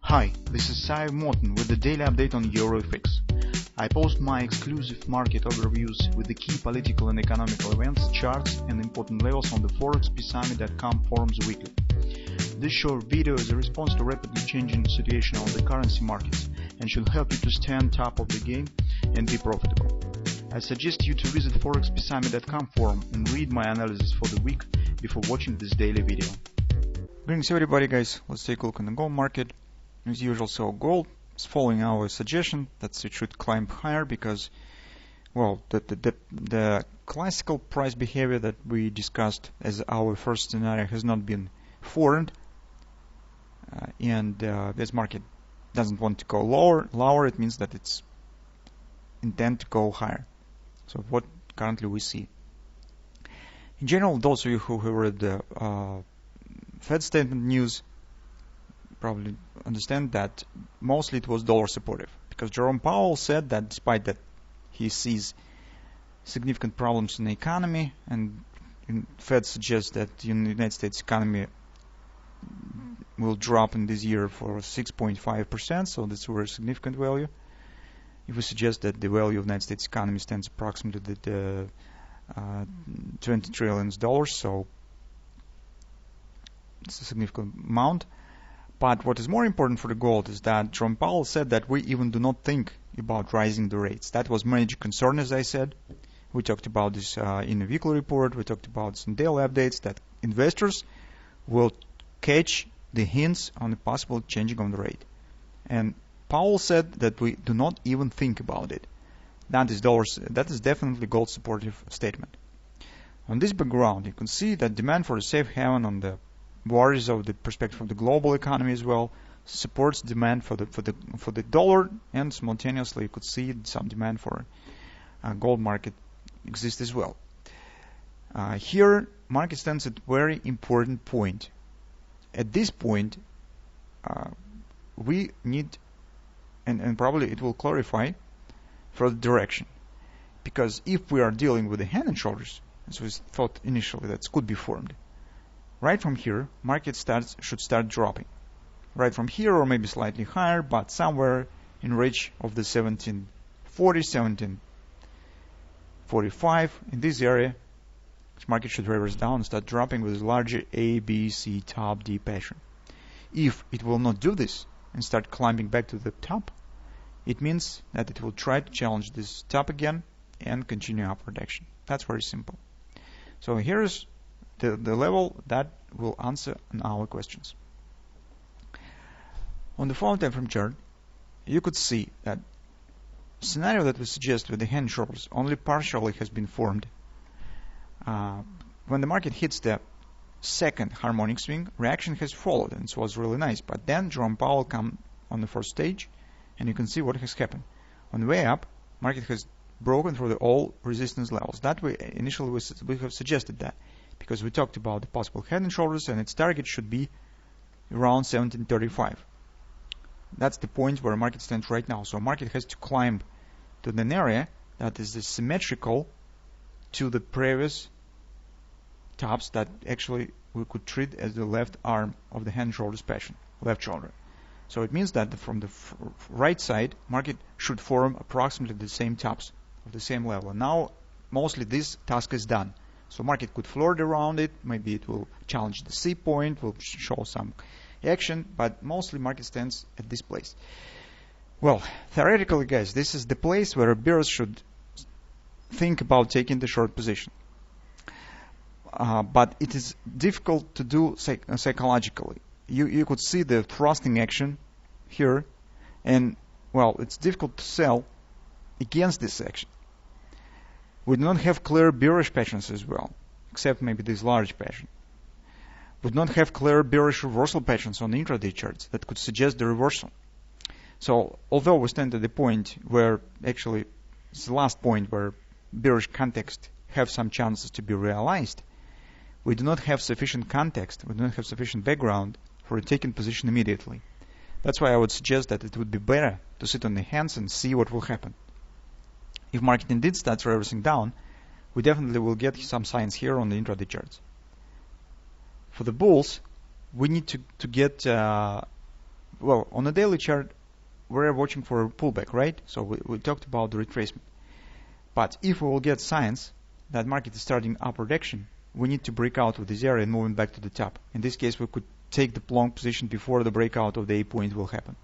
Hi, this is Sive Morten with the daily update on EuroFX. I post my exclusive market overviews with the key political and economical events, charts and important levels on the ForexPeaceArmy.com forums weekly. This short video is a response to rapidly changing situation on the currency markets and should help you to stay on top of the game and be profitable. I suggest you to visit ForexPeaceArmy.com forum and read my analysis for the week before watching this daily video. Greetings everybody guys, let's take a look on the gold market. As usual, so gold is following our suggestion that it should climb higher because, well, the classical price behavior that we discussed as our first scenario has not been formed, and this market doesn't want to go lower. It means that it's intent to go higher. So what currently we see. In general, those of you who have read the Fed statement news probably understand that mostly it was dollar supportive, because Jerome Powell said that despite that he sees significant problems in the economy, and Fed suggests that the United States economy will drop in this year for 6.5%, so that's a very significant value. If we suggest that the value of the United States economy stands approximately at $20 trillion, so it's a significant amount. But what is more important for the gold is that Jerome Powell said that we even do not think about raising the rates. That was major concern, as I said. We talked about this in the weekly report. We talked about some daily updates that investors will catch the hints on the possible changing of the rate. And Powell said that we do not even think about it. That is definitely gold supportive statement. On this background, you can see that demand for the safe haven on the worries of the perspective of the global economy as well supports demand for the dollar, and simultaneously you could see some demand for gold market exists as well. Here market stands at very important point. At this point we need, and probably it will clarify further direction, because if we are dealing with the hand and shoulders, as we thought initially that could be formed, right from here, market should start dropping. Right from here, or maybe slightly higher, but somewhere in range of the 1740, 1745, in this area, this market should reverse down and start dropping with a larger A, B, C, top, D pattern. If it will not do this and start climbing back to the top, it means that it will try to challenge this top again and continue upward action. That's very simple. So here is the level that will answer on our questions. On the 4 time frame chart, you could see that scenario that we suggest with the hand shoulders only partially has been formed. When the market hits the second harmonic swing, reaction has followed, and it was really nice. But then Jerome Powell come on the first stage, and you can see what has happened. On the way up, market has broken through all resistance levels. That way, initially we have suggested that, because we talked about the possible head and shoulders, and its target should be around 1735. That's the point where market stands right now. So market has to climb to an area that is symmetrical to the previous tops that actually we could treat as the left arm of the hand and shoulders pattern, left shoulder. So it means that from the right side, market should form approximately the same tops of the same level. And now mostly this task is done. So market could flirt around it, maybe it will challenge the C point, will show some action, but mostly market stands at this place. Well, theoretically, guys, this is the place where bears should think about taking the short position. But it is difficult to do psychologically. You could see the thrusting action here, and well, it's difficult to sell against this action. We do not have clear bearish patterns as well, except maybe this large pattern. We do not have clear bearish reversal patterns on the intraday charts that could suggest the reversal. So, although we stand at the point where actually it's the last point where bearish context have some chances to be realized, we do not have sufficient context, we do not have sufficient background for a taking position immediately. That's why I would suggest that it would be better to sit on the hands and see what will happen. If market indeed starts reversing down, we definitely will get some signs here on the intraday charts. For the bulls, we need to get well, on a daily chart, we're watching for a pullback, right? So we talked about the retracement. But if we will get signs that market is starting upward action, we need to break out of this area and moving back to the top. In this case, we could take the long position before the breakout of the A point will happen.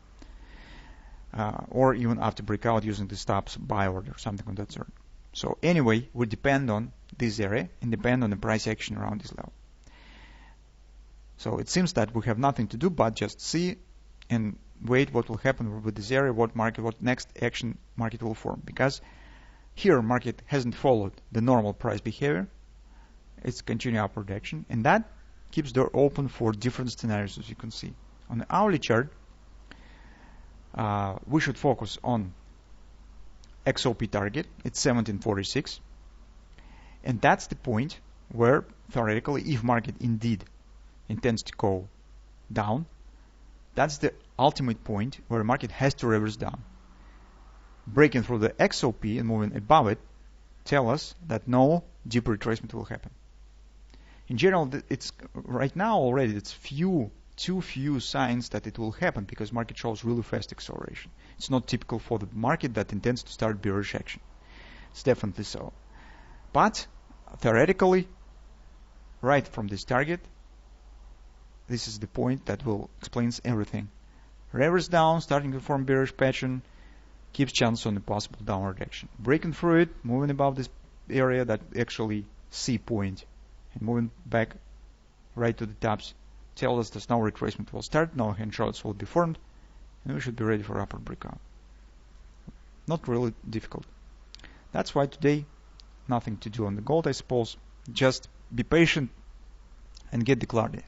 Or even after breakout using the stops buy order, something of that sort. So anyway, we depend on this area and depend on the price action around this level. So it seems that we have nothing to do but just see and wait what will happen with this area, what next action market will form. Because here market hasn't followed the normal price behavior. It's continuing upward action, and that keeps door open for different scenarios, as you can see. On the hourly chart, we should focus on XOP target. It's 1746, and that's the point where theoretically, if market indeed intends to go down, that's the ultimate point where the market has to reverse down. Breaking through the XOP and moving above it tell us that no deep retracement will happen. In general, it's right now already it's too few signs that it will happen, because market shows really fast acceleration. It's not typical for the market that intends to start bearish action. It's definitely so. But theoretically, right from this target, this is the point that will explains everything. Reverse down, starting to form bearish pattern, keeps chance on a possible downward action. Breaking through it, moving above this area, that actually C point, and moving back right to the tops, tell us that no retracement will start, no hand shorts will be formed, and we should be ready for upward breakout. Not really difficult. That's why today, nothing to do on the gold, I suppose. Just be patient and get the clarity.